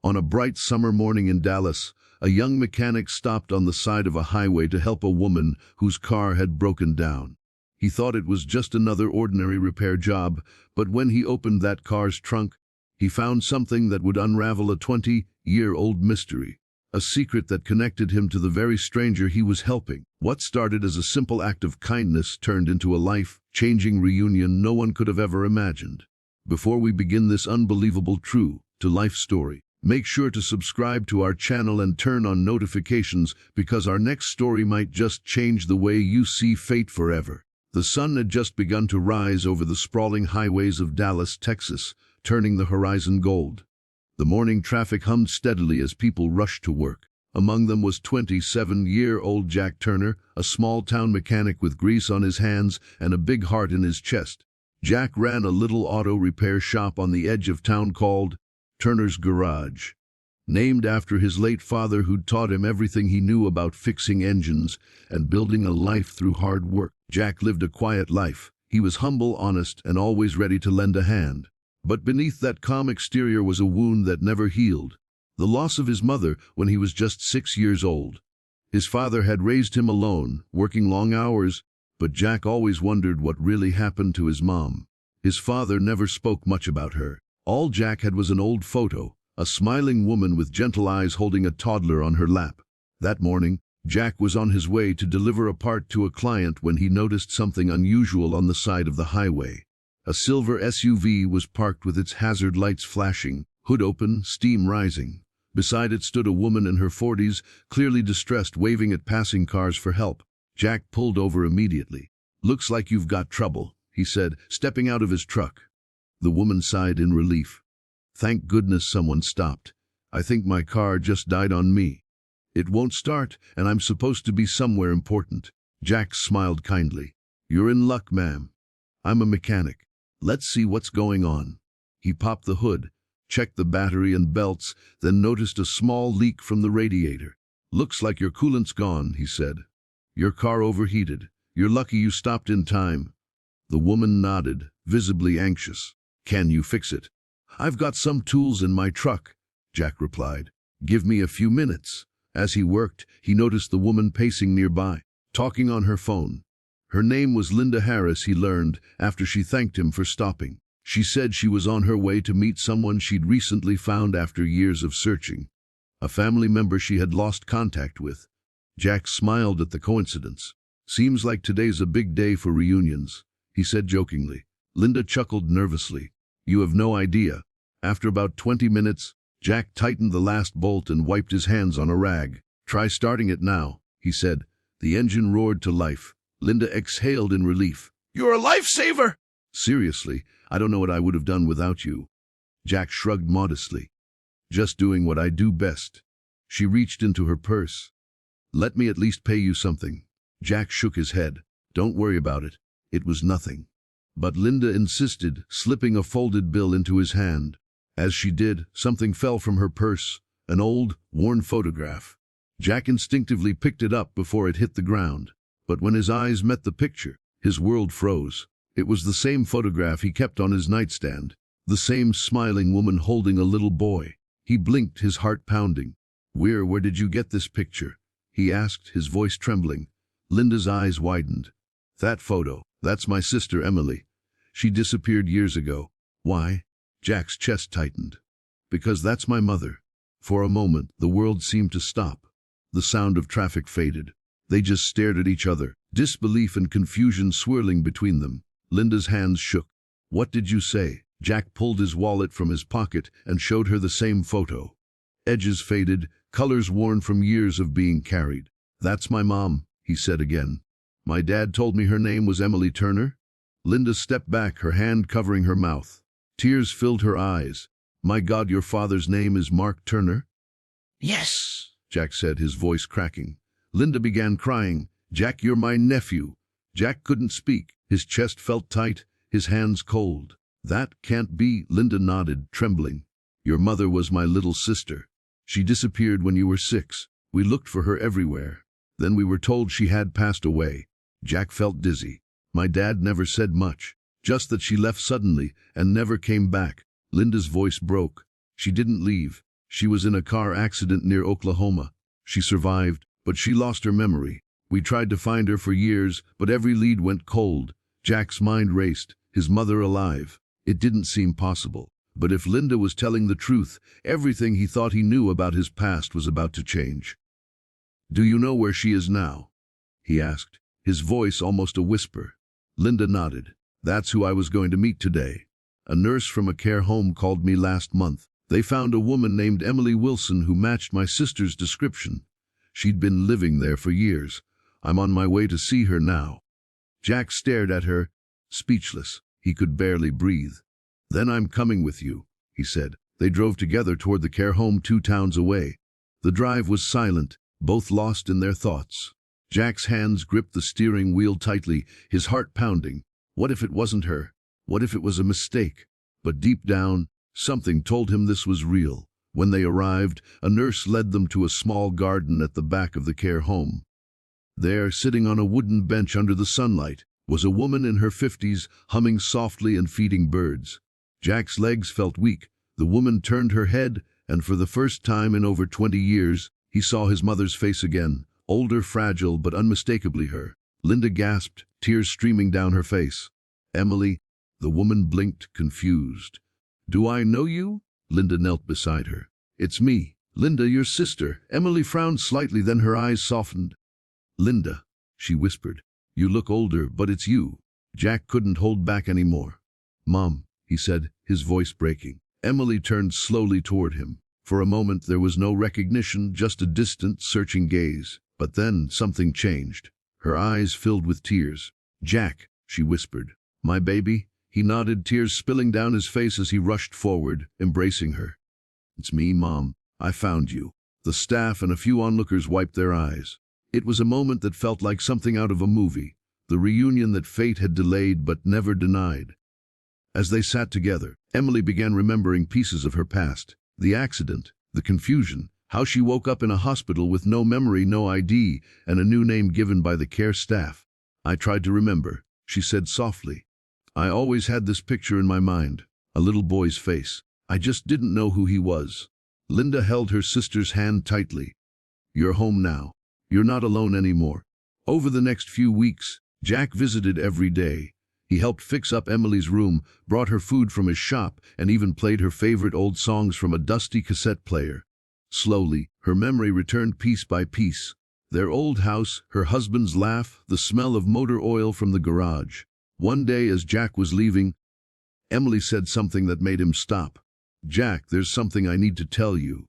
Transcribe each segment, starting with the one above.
On a bright summer morning in Dallas, a young mechanic stopped on the side of a highway to help a woman whose car had broken down. He thought it was just another ordinary repair job, but when he opened that car's trunk, he found something that would unravel a 20-year-old mystery, a secret that connected him to the very stranger he was helping. What started as a simple act of kindness turned into a life-changing reunion no one could have ever imagined. Before we begin this unbelievable true-to-life story, make sure to subscribe to our channel and turn on notifications because our next story might just change the way you see fate forever. The sun had just begun to rise over the sprawling highways of Dallas, Texas, turning the horizon gold. The morning traffic hummed steadily as people rushed to work. Among them was 27-year-old Jack Turner, a small-town mechanic with grease on his hands and a big heart in his chest. Jack ran a little auto repair shop on the edge of town called Turner's Garage, named after his late father who'd taught him everything he knew about fixing engines and building a life through hard work. Jack lived a quiet life. He was humble, honest, and always ready to lend a hand. But beneath that calm exterior was a wound that never healed. The loss of his mother when he was just 6 years old. His father had raised him alone, working long hours, but Jack always wondered what really happened to his mom. His father never spoke much about her. All Jack had was an old photo, a smiling woman with gentle eyes holding a toddler on her lap. That morning, Jack was on his way to deliver a part to a client when he noticed something unusual on the side of the highway. A silver SUV was parked with its hazard lights flashing, hood open, steam rising. Beside it stood a woman in her 40s, clearly distressed, waving at passing cars for help. Jack pulled over immediately. "Looks like you've got trouble," he said, stepping out of his truck. The woman sighed in relief. "Thank goodness someone stopped. I think my car just died on me. It won't start, and I'm supposed to be somewhere important." Jack smiled kindly. "You're in luck, ma'am. I'm a mechanic. Let's see what's going on." He popped the hood, checked the battery and belts, then noticed a small leak from the radiator. "Looks like your coolant's gone," he said. "Your car overheated. You're lucky you stopped in time." The woman nodded, visibly anxious. "Can you fix it?" "I've got some tools in my truck," Jack replied. "Give me a few minutes." As he worked, he noticed the woman pacing nearby, talking on her phone. Her name was Linda Harris, he learned, after she thanked him for stopping. She said she was on her way to meet someone she'd recently found after years of searching. A family member she had lost contact with. Jack smiled at the coincidence. "Seems like today's a big day for reunions," he said jokingly. Linda chuckled nervously. "You have no idea." After about 20 minutes, Jack tightened the last bolt and wiped his hands on a rag. "Try starting it now," he said. The engine roared to life. Linda exhaled in relief. "You're a lifesaver!" "Seriously, I don't know what I would have done without you." Jack shrugged modestly. "Just doing what I do best." She reached into her purse. "Let me at least pay you something." Jack shook his head. "Don't worry about it. It was nothing." But Linda insisted, slipping a folded bill into his hand. As she did, something fell from her purse, an old, worn photograph. Jack instinctively picked it up before it hit the ground. But when his eyes met the picture, his world froze. It was the same photograph he kept on his nightstand, the same smiling woman holding a little boy. He blinked, his heart pounding. Where did you get this picture?" he asked, his voice trembling. Linda's eyes widened. "That photo, that's my sister Emily. She disappeared years ago." "Why?" Jack's chest tightened. "Because that's my mother." For a moment, the world seemed to stop. The sound of traffic faded. They just stared at each other, disbelief and confusion swirling between them. Linda's hands shook. "What did you say?" Jack pulled his wallet from his pocket and showed her the same photo. Edges faded, colors worn from years of being carried. "That's my mom," he said again. "My dad told me her name was Emily Turner." Linda stepped back, her hand covering her mouth. Tears filled her eyes. "My God, your father's name is Mark Turner?" "Yes," Jack said, his voice cracking. Linda began crying. "Jack, you're my nephew." Jack couldn't speak. His chest felt tight, his hands cold. "That can't be," Linda nodded, trembling. "Your mother was my little sister. She disappeared when you were 6. We looked for her everywhere. Then we were told she had passed away." Jack felt dizzy. "My dad never said much, just that she left suddenly and never came back." Linda's voice broke. "She didn't leave. She was in a car accident near Oklahoma. She survived, but she lost her memory. We tried to find her for years, but every lead went cold. Jack's mind raced. His mother alive. It didn't seem possible. But if Linda was telling the truth, everything he thought he knew about his past was about to change. "Do you know where she is now?" he asked, his voice almost a whisper. Linda nodded. "That's who I was going to meet today. A nurse from a care home called me last month. They found a woman named Emily Wilson who matched my sister's description. She'd been living there for years. I'm on my way to see her now." Jack stared at her, speechless. He could barely breathe. "Then I'm coming with you," he said. They drove together toward the care home 2 towns away. The drive was silent, both lost in their thoughts. Jack's hands gripped the steering wheel tightly, his heart pounding. What if it wasn't her? What if it was a mistake? But deep down, something told him this was real. When they arrived, a nurse led them to a small garden at the back of the care home. There, sitting on a wooden bench under the sunlight, was a woman in her 50s, humming softly and feeding birds. Jack's legs felt weak. The woman turned her head, and for the first time in over 20 years, he saw his mother's face again, older, fragile, but unmistakably her. Linda gasped, tears streaming down her face. "Emily," the woman blinked, confused. "Do I know you?" Linda knelt beside her. "It's me, Linda, your sister." Emily frowned slightly, then her eyes softened. "Linda," she whispered, "you look older, but it's you." Jack couldn't hold back anymore. "Mom," he said, his voice breaking. Emily turned slowly toward him. For a moment there was no recognition, just a distant, searching gaze. But then something changed. Her eyes filled with tears. "Jack," she whispered. "My baby?" He nodded, tears spilling down his face as he rushed forward, embracing her. "It's me, Mom. I found you." The staff and a few onlookers wiped their eyes. It was a moment that felt like something out of a movie, the reunion that fate had delayed but never denied. As they sat together, Emily began remembering pieces of her past. The accident, the confusion, how she woke up in a hospital with no memory, no ID, and a new name given by the care staff. "I tried to remember," she said softly. "I always had this picture in my mind, a little boy's face. I just didn't know who he was." Linda held her sister's hand tightly. "You're home now. You're not alone anymore." Over the next few weeks, Jack visited every day. He helped fix up Emily's room, brought her food from his shop, and even played her favorite old songs from a dusty cassette player. Slowly, her memory returned piece by piece. Their old house, her husband's laugh, the smell of motor oil from the garage. One day as Jack was leaving, Emily said something that made him stop. "Jack, there's something I need to tell you.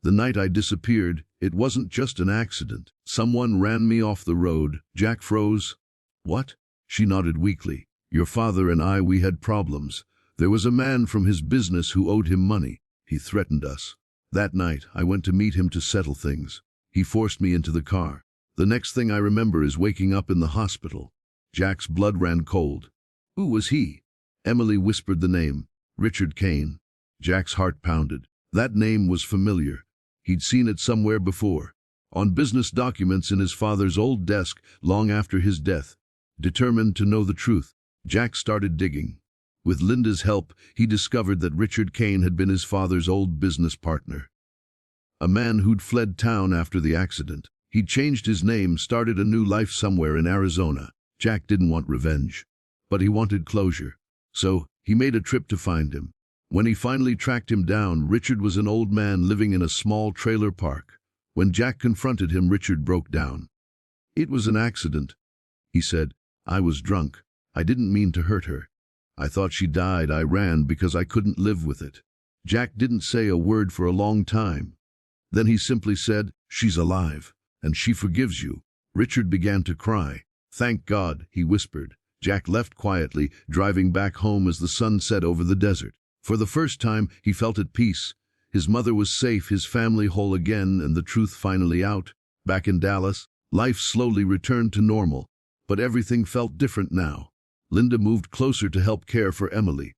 The night I disappeared, it wasn't just an accident. Someone ran me off the road." Jack froze. "What?" She nodded weakly. "Your father and I, we had problems. There was a man from his business who owed him money. He threatened us. That night, I went to meet him to settle things. He forced me into the car. The next thing I remember is waking up in the hospital." Jack's blood ran cold. "Who was he?" Emily whispered the name. "Richard Kane." Jack's heart pounded. That name was familiar. He'd seen it somewhere before. On business documents in his father's old desk long after his death. Determined to know the truth, Jack started digging. With Linda's help, he discovered that Richard Kane had been his father's old business partner. A man who'd fled town after the accident. He'd changed his name, started a new life somewhere in Arizona. Jack didn't want revenge, but he wanted closure. So, he made a trip to find him. When he finally tracked him down, Richard was an old man living in a small trailer park. When Jack confronted him, Richard broke down. "It was an accident," he said. "I was drunk. I didn't mean to hurt her. I thought she died. I ran because I couldn't live with it." Jack didn't say a word for a long time. Then he simply said, "She's alive, and she forgives you." Richard began to cry. "Thank God," he whispered. Jack left quietly, driving back home as the sun set over the desert. For the first time, he felt at peace. His mother was safe, his family whole again, and the truth finally out. Back in Dallas, life slowly returned to normal. But everything felt different now. Linda moved closer to help care for Emily.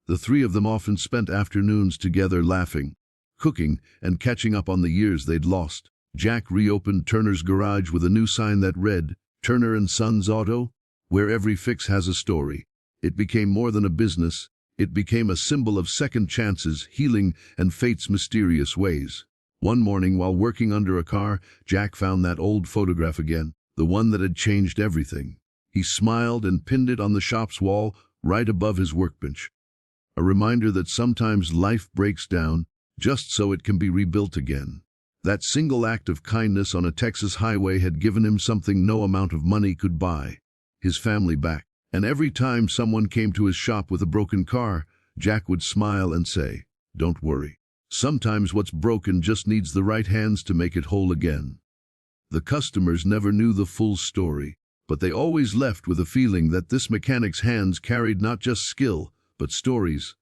The three of them often spent afternoons together laughing, cooking, and catching up on the years they'd lost. Jack reopened Turner's garage with a new sign that read, "Turner & Sons Auto, where every fix has a story." It became more than a business. It became a symbol of second chances, healing, and fate's mysterious ways. One morning, while working under a car, Jack found that old photograph again, the one that had changed everything. He smiled and pinned it on the shop's wall, right above his workbench. A reminder that sometimes life breaks down, just so it can be rebuilt again. That single act of kindness on a Texas highway had given him something no amount of money could buy: his family back. And every time someone came to his shop with a broken car, Jack would smile and say, "Don't worry. Sometimes what's broken just needs the right hands to make it whole again." The customers never knew the full story, but they always left with a feeling that this mechanic's hands carried not just skill, but stories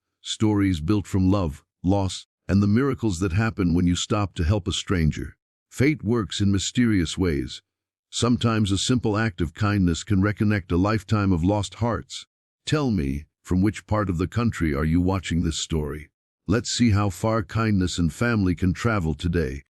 built from love, loss, and the miracles that happen when you stop to help a stranger. Fate works in mysterious ways. Sometimes a simple act of kindness can reconnect a lifetime of lost hearts. Tell me, from which part of the country are you watching this story? Let's see how far kindness and family can travel today.